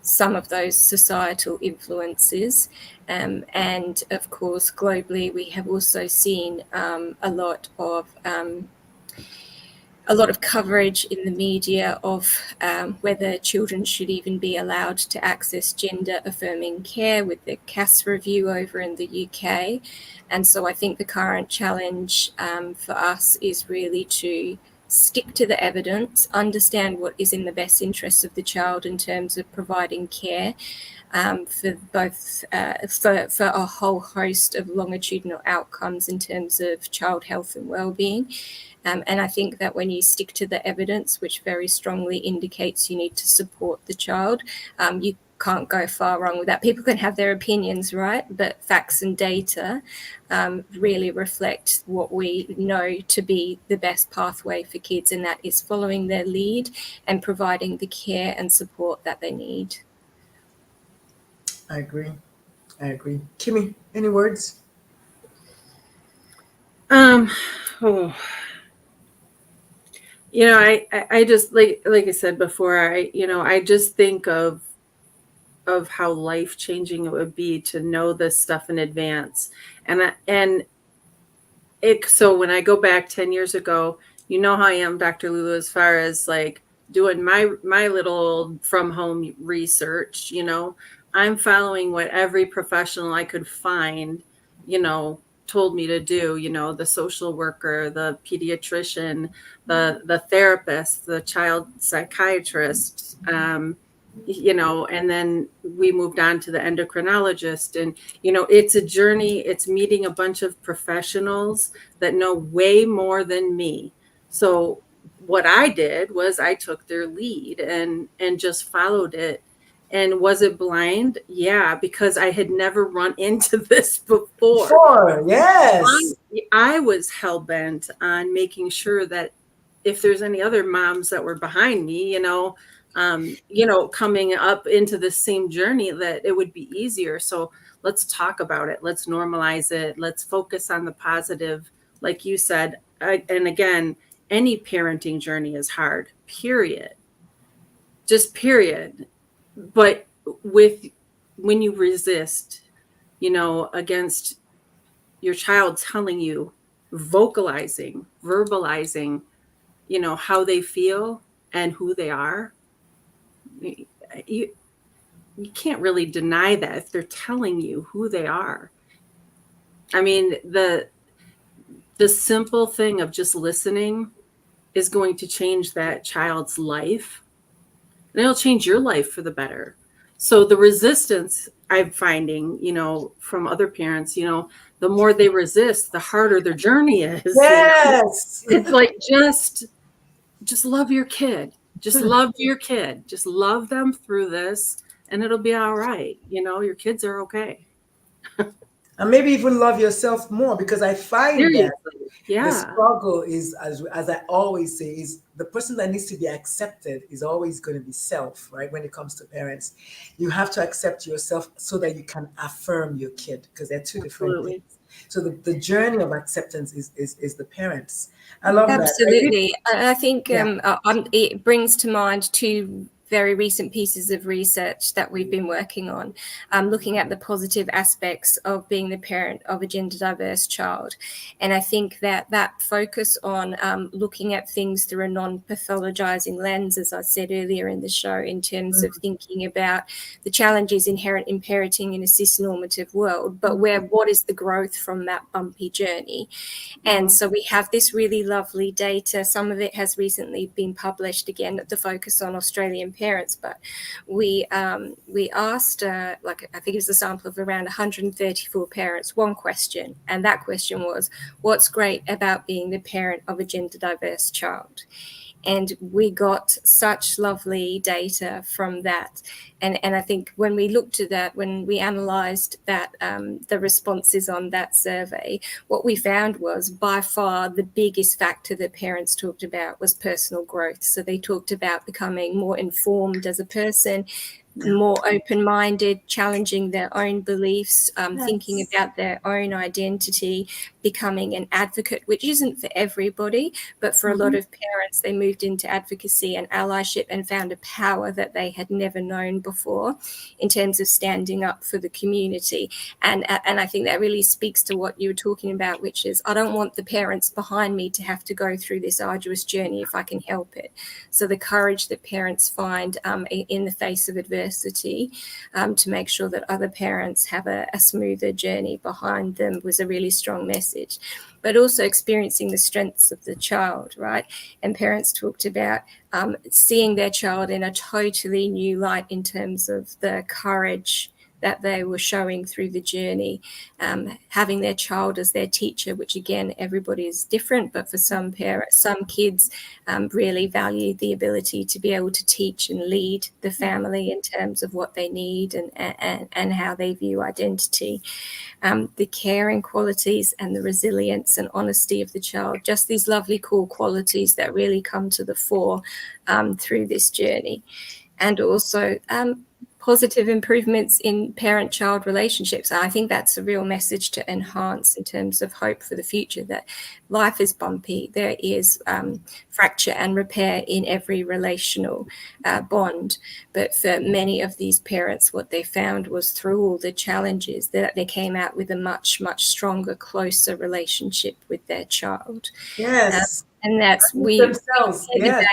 some of those societal influences. And of course, globally, we have also seen a lot of coverage in the media of whether children should even be allowed to access gender-affirming care with the Cass review over in the UK. And so I think the current challenge for us is really to stick to the evidence, understand what is in the best interests of the child in terms of providing care for both for a whole host of longitudinal outcomes in terms of child health and well-being. And I think that when you stick to the evidence, which very strongly indicates you need to support the child, you can't go far wrong with that. People can have their opinions, right? But facts and data really reflect what we know to be the best pathway for kids, and that is following their lead and providing the care and support that they need. I agree. Kimmy, any words? I just like I said before, I just think of how life-changing it would be to know this stuff in advance. So when I go back 10 years ago, you know how I am, Dr. Lulu, as far as like doing my little from home research, I'm following what every professional I could find, told me to do, the social worker, the pediatrician, the therapist, the child psychiatrist, and then we moved on to the endocrinologist. And, it's a journey. It's meeting a bunch of professionals that know way more than me. So what I did was I took their lead and just followed it. And was it blind? Yeah, because I had never run into this before. Yes. I was hell-bent on making sure that if there's any other moms that were behind me, coming up into the same journey, that it would be easier. So let's talk about it. Let's normalize it. Let's focus on the positive. Like you said, and again, any parenting journey is hard, period. Just period. But when you resist, against your child telling you, verbalizing, how they feel and who they are, you can't really deny that if they're telling you who they are. I mean, the simple thing of just listening is going to change that child's life, and it'll change your life for the better. So the resistance I'm finding, from other parents, the more they resist, the harder their journey is. Yes. It's like, just love your kid. Just love your kid. Just love them through this, and it'll be all right. Your kids are okay. And maybe even love yourself more, because I find that Yeah. the struggle is, as I always say, is the person that needs to be accepted is always going to be self, right? When it comes to parents, you have to accept yourself so that you can affirm your kid, because they're two different things. So the journey of acceptance is the parents. I love that. Absolutely. I think it brings to mind two very recent pieces of research that we've been working on, looking at the positive aspects of being the parent of a gender diverse child. And I think that focus on looking at things through a non-pathologizing lens, as I said earlier in the show, in terms of thinking about the challenges inherent in parenting in a cis-normative world, but what is the growth from that bumpy journey? And so we have this really lovely data. Some of it has recently been published, again, to focus on Australian parents, but we asked, I think it was a sample of around 134 parents, one question, and that question was, what's great about being the parent of a gender diverse child? And we got such lovely data from that. And I think when we looked at that, when we analysed that, the responses on that survey, what we found was by far the biggest factor that parents talked about was personal growth. So they talked about becoming more informed as a person, more open-minded, challenging their own beliefs, thinking about their own identity, becoming an advocate, which isn't for everybody, but for a lot of parents, they moved into advocacy and allyship and found a power that they had never known before in terms of standing up for the community. And I think that really speaks to what you were talking about, which is, I don't want the parents behind me to have to go through this arduous journey if I can help it. So the courage that parents find in the face of adversity, to make sure that other parents have a smoother journey behind them was a really strong message. But also experiencing the strengths of the child, right? And parents talked about seeing their child in a totally new light in terms of the courage that they were showing through the journey, having their child as their teacher, which again, everybody is different, but for some parents, some kids really value the ability to be able to teach and lead the family in terms of what they need and how they view identity. The caring qualities and the resilience and honesty of the child, just these lovely core qualities that really come to the fore through this journey. And also positive improvements in parent-child relationships. I think that's a real message to enhance in terms of hope for the future, that life is bumpy. There is fracture and repair in every relational bond. But for many of these parents, what they found was through all the challenges that they came out with a much, much stronger, closer relationship with their child. Yes. And that's themselves. Yes.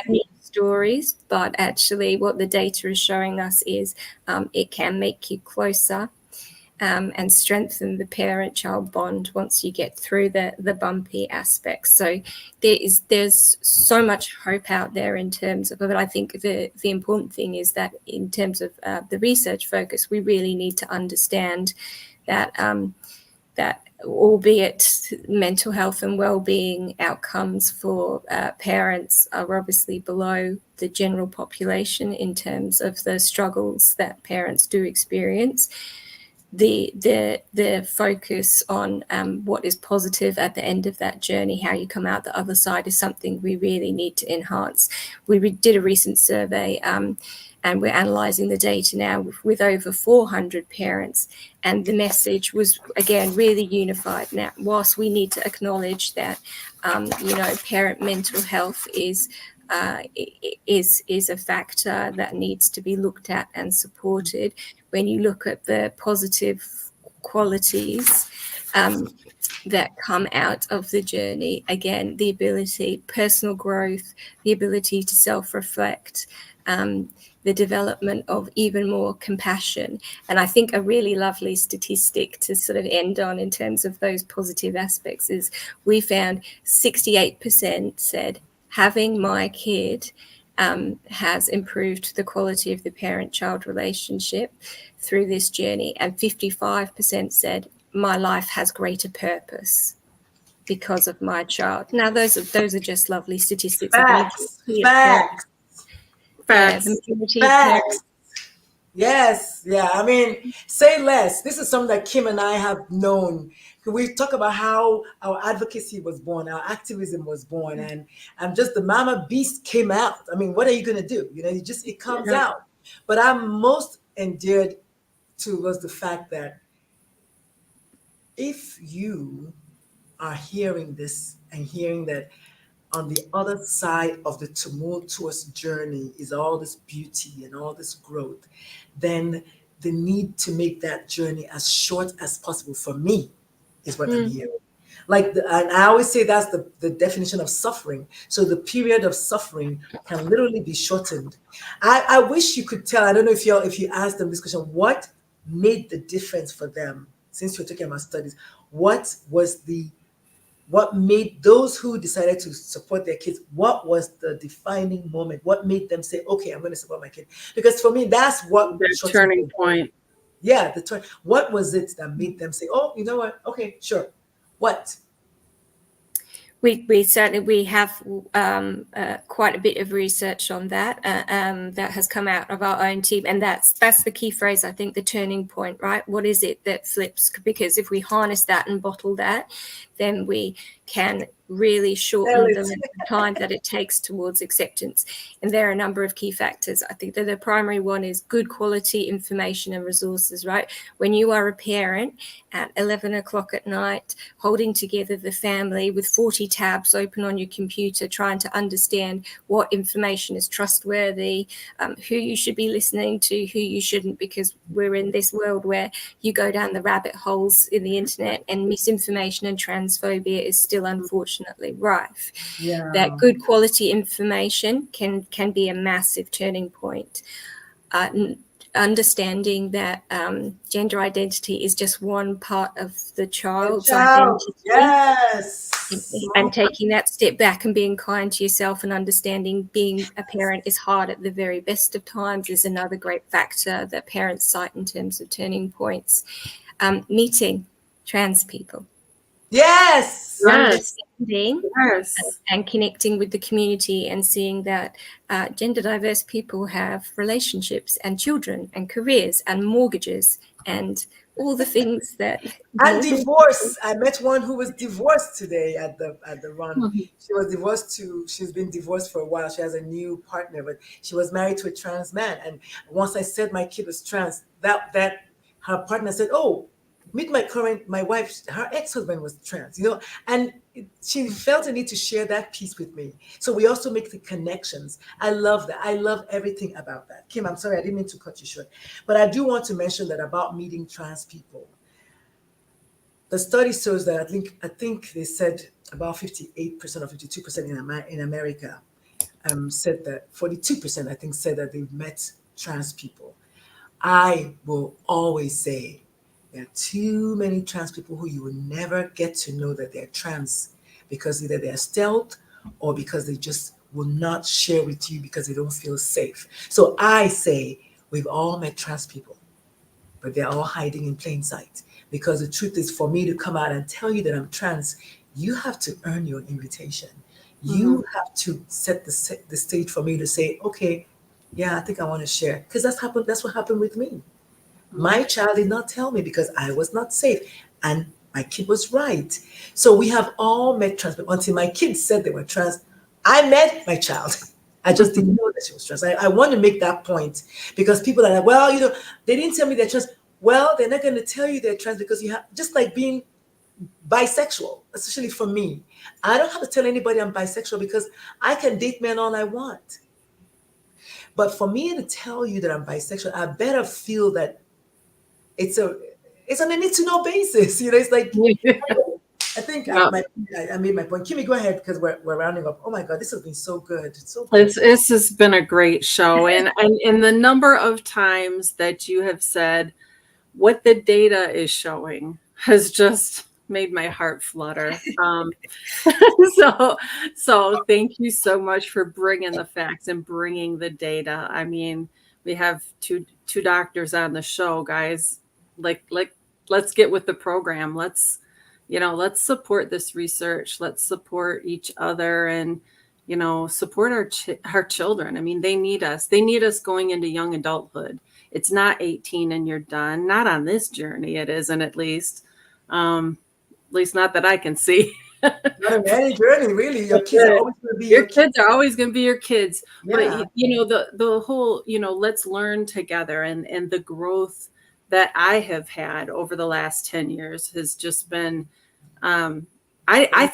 Stories, but actually what the data is showing us is it can make you closer and strengthen the parent-child bond once you get through the bumpy aspects. So there's so much hope out there in terms of, but I think the important thing is that in terms of the research focus, we really need to understand that that albeit mental health and well-being outcomes for parents are obviously below the general population in terms of the struggles that parents do experience. the focus on what is positive at the end of that journey, how you come out the other side, is something we really need to enhance. We did a recent survey, and we're analysing the data now with over 400 parents, and the message was, again, really unified. Now, whilst we need to acknowledge that, parent mental health is a factor that needs to be looked at and supported. When you look at the positive qualities that come out of the journey, again, the ability, personal growth, the ability to self-reflect, the development of even more compassion. And I think a really lovely statistic to sort of end on in terms of those positive aspects is we found 68% said having my kid has improved the quality of the parent-child relationship through this journey, and 55% said my life has greater purpose because of my child. Now, those are just lovely statistics. Facts. Yes. Yeah. I mean, say less. This is something that Kim and I have known. We talk about how our advocacy was born, our activism was born, and just the mama beast came out. I mean, what are you going to do? It comes out. But I'm most endeared to was the fact that if you are hearing this and hearing that on the other side of the tumultuous journey is all this beauty and all this growth, then the need to make that journey as short as possible for me is what I'm hearing. And I always say that's the definition of suffering. So the period of suffering can literally be shortened. I wish you could tell, I don't know if you asked them this question, what made the difference for them, since you're talking about studies, what made those who decided to support their kids, what was the defining moment? What made them say, okay, I'm going to support my kid? Because for me, that's what the turning point. Yeah, what was it that made them say, oh, you know what? Okay, sure. What? We certainly have quite a bit of research on that that has come out of our own team, and that's the key phrase, I think, the turning point, right? What is it that flips? Because if we harness that and bottle that, then we can really shorten the time that it takes towards acceptance. And there are a number of key factors. I think that the primary one is good quality information and resources, right? When you are a parent at 11 o'clock at night, holding together the family with 40 tabs open on your computer, trying to understand what information is trustworthy, who you should be listening to, who you shouldn't, because we're in this world where you go down the rabbit holes in the internet and misinformation and transphobia is still unfortunately rife. Yeah. That good quality information can be a massive turning point. Understanding that gender identity is just one part of the child's identity. Yes. And taking that step back and being kind to yourself and understanding being a parent is hard at the very best of times is another great factor that parents cite in terms of turning points. Meeting trans people. Yes. Understanding and connecting with the community and seeing that gender diverse people have relationships and children and careers and mortgages and all the things that. And divorce. I met one who was divorced today at the run. Mm-hmm. She was divorced she's been divorced for a while. She has a new partner, but she was married to a trans man. And once I said my kid was trans, that her partner said, oh, meet my wife, her ex-husband was trans, and she felt a need to share that piece with me. So we also make the connections. I love that. I love everything about that. Kim, I'm sorry, I didn't mean to cut you short, but I do want to mention that about meeting trans people. The study shows that I think they said about 58% or 52% in America said that 42% I think said that they've met trans people. I will always say there are too many trans people who you will never get to know that they're trans because either they're stealth or because they just will not share with you because they don't feel safe. So I say we've all met trans people, but they're all hiding in plain sight. Because the truth is, for me to come out and tell you that I'm trans, you have to earn your invitation. You have to set the stage for me to say, okay, yeah, I think I want to share. Because that's what happened with me. My child did not tell me because I was not safe. And my kid was right. So we have all met trans, but until my kids said they were trans, I met my child. I just didn't know that she was trans. I want to make that point because people are like, well, they didn't tell me they're trans. Well, they're not going to tell you they're trans because you have, just like being bisexual, especially for me. I don't have to tell anybody I'm bisexual because I can date men all I want. But for me to tell you that I'm bisexual, I better feel that it's on a need to know basis. It's like, I think Yeah. I made my point. Kimmy, go ahead because we're rounding up. Oh my God, this has been so good. It's so good. This has been a great show. And the number of times that you have said what the data is showing has just made my heart flutter. So thank you so much for bringing the facts and bringing the data. I mean, we have two doctors on the show, guys. Like let's get with the program. Let's support this research. Let's support each other and support our children. I mean, they need us. They need us going into young adulthood. It's not 18 and you're done. Not on this journey. It isn't, at least not that I can see. Not on any journey, really. Your kids are always going to be your kids are always going to be your kids. Yeah. But the whole, let's learn together, and the growth that I have had over the last 10 years has just been, I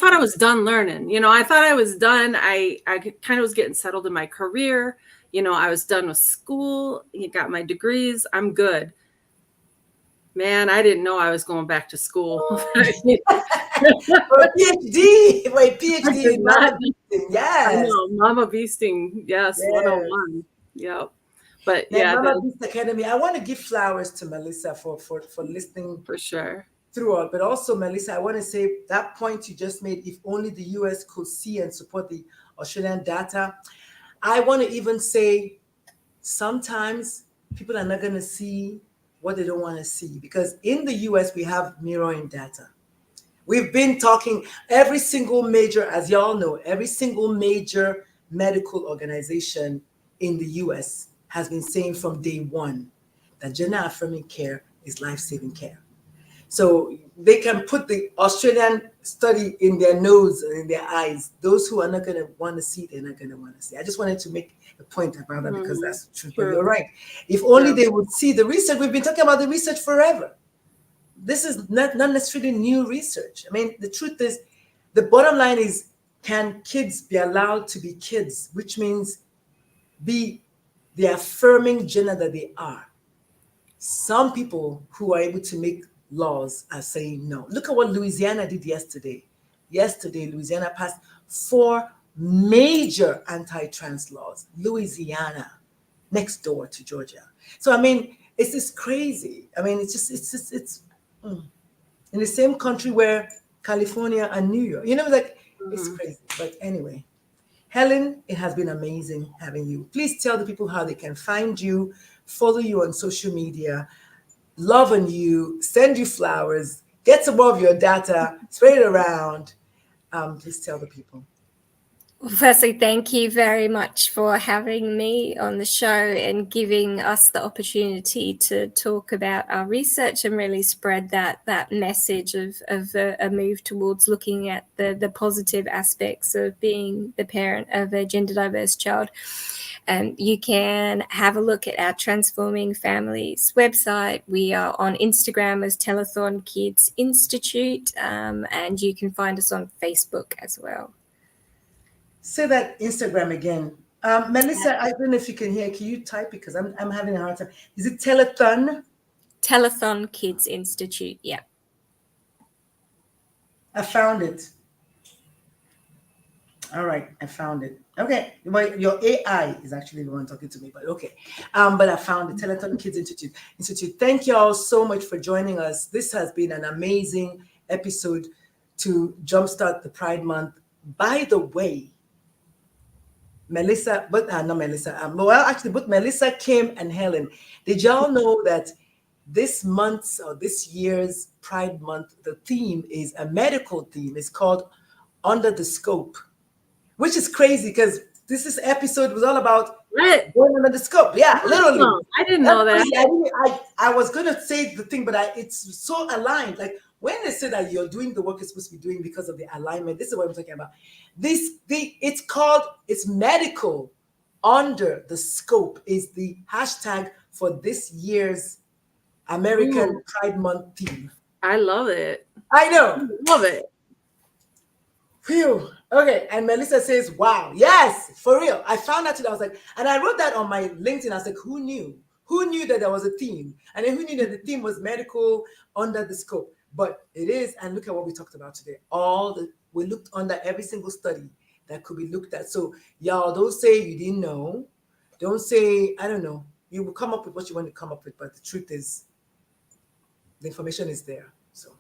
thought I was done learning. I thought I was done. I kind of was getting settled in my career. I was done with school. Got my degrees. I'm good. Man, I didn't know I was going back to school. For a PhD. Wait, PhD. Not, yes. I know, Mama Beasting. Yes, 101. Yep. But yeah, Mama Beast Academy. I want to give flowers to Melissa for listening. For sure. Throughout, but also, Melissa, I want to say that point you just made, if only the US could see and support the Australian data. I want to even say sometimes people are not going to see what they don't want to see, because in the US we have mirroring data. We've been talking, every single major, as y'all know, every single major medical organization in the US has been saying from day one that gender affirming care is life-saving care. So they can put the Australian study in their nose and in their eyes. Those who are not going to want to see, they're not going to want to see. I just wanted to make a point about that because that's true. But you're right. If only they would see the research. We've been talking about the research forever. This is not necessarily new research. I mean, the truth is, the bottom line is, can kids be allowed to be kids, which means be the affirming gender that they are? Some people who are able to make laws are saying no. Look at what Louisiana did yesterday. Yesterday, Louisiana passed 4 major anti-trans laws. Louisiana, next door to Georgia. So, I mean, it's just crazy. I mean, it's in the same country where California and New York, it's crazy. But anyway, Helen, it has been amazing having you. Please tell the people how they can find you, follow you on social media, love on you, send you flowers, get some more of your data, spread it around. Please tell the people. Well, firstly, thank you very much for having me on the show and giving us the opportunity to talk about our research and really spread that message of a move towards looking at the positive aspects of being the parent of a gender diverse child. You can have a look at our Transforming Families website. We are on Instagram as Telethon Kids Institute, and you can find us on Facebook as well. Say that Instagram again. Melissa, I don't know if you can hear. Can you type? Because I'm having a hard time. Is it Telethon? Telethon Kids Institute, yeah. I found it. All right, I found it. Okay, well, your AI is actually the one talking to me, but okay. But I found the Telethon Kids Institute. Thank you all so much for joining us. This has been an amazing episode to jumpstart the Pride Month. By the way, Melissa, but not Melissa. Both Melissa, Kim, and Helen. Did y'all know that this month's or this year's Pride Month, the theme is a medical theme? It's called Under the Scope, which is crazy because this episode was all about What? going under the scope. Yeah, literally. Oh, I didn't know that. I was gonna say the thing, but it's so aligned. Like when they say that you're doing the work you're supposed to be doing because of the alignment, this is what I'm talking about. It's medical under the scope is the hashtag for this year's American Pride Month theme. I love it. I know. Love it. Phew. Okay. And Melissa says, wow. Yes, for real. I found out today. I was like, and I wrote that on my LinkedIn. I was like, who knew? Who knew that there was a theme? And then who knew that the theme was medical under the scope? But it is. And look at what we talked about today. We looked under every single study that could be looked at. So y'all don't say you didn't know. Don't say, I don't know. You will come up with what you want to come up with. But the truth is, the information is there. So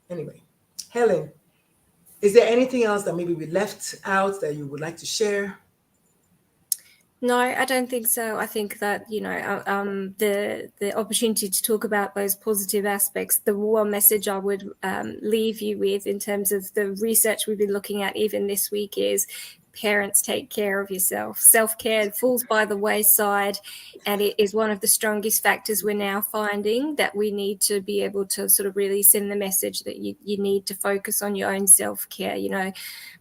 anyway, Helen, is there anything else that maybe we left out that you would like to share? No, I don't think so. I think that, the opportunity to talk about those positive aspects, the one message I would leave you with in terms of the research we've been looking at even this week is parents, take care of yourself. Self-care falls by the wayside, and it is one of the strongest factors we're now finding that we need to be able to sort of really send the message that you need to focus on your own self-care,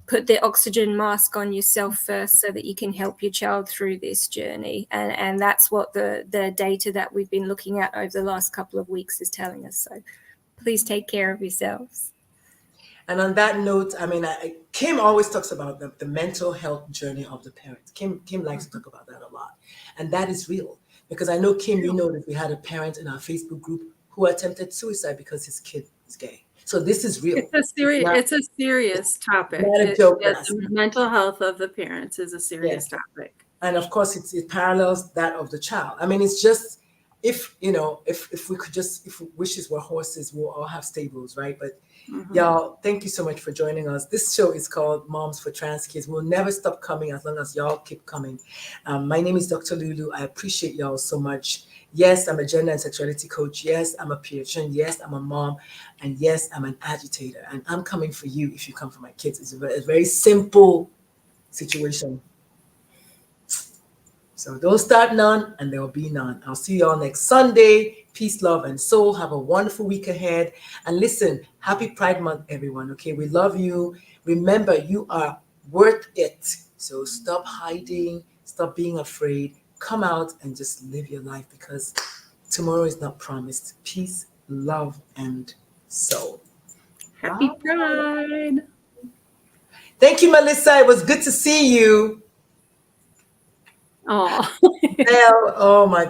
put the oxygen mask on yourself first so that you can help your child through this journey. And that's what the data that we've been looking at over the last couple of weeks is telling us. So please take care of yourselves. And on that note, I mean, Kim always talks about the mental health journey of the parents. Kim likes to talk about that a lot. And that is real. Because I know, Kim, you know that we had a parent in our Facebook group who attempted suicide because his kid is gay. So this is real. It's a serious topic. The mental health of the parents is a serious topic. And of course, it parallels that of the child. I mean, it's just, if wishes were horses, we'll all have stables, right? But y'all, thank you so much for joining us. This show is called Moms for Trans Kids. We'll never stop coming as long as y'all keep coming. My name is Dr. Lulu. I appreciate y'all so much. Yes, I'm a gender and sexuality coach. Yes, I'm a pediatrician. Yes, I'm a mom. And yes, I'm an agitator. And I'm coming for you if you come for my kids. It's a very simple situation. So don't start none and there will be none. I'll see you all next Sunday. Peace, love, and soul. Have a wonderful week ahead. And listen, happy Pride Month, everyone. Okay, we love you. Remember, you are worth it. So stop hiding. Stop being afraid. Come out and just live your life because tomorrow is not promised. Peace, love, and soul. Happy Pride. Thank you, Melissa. It was good to see you. Oh. Oh my God.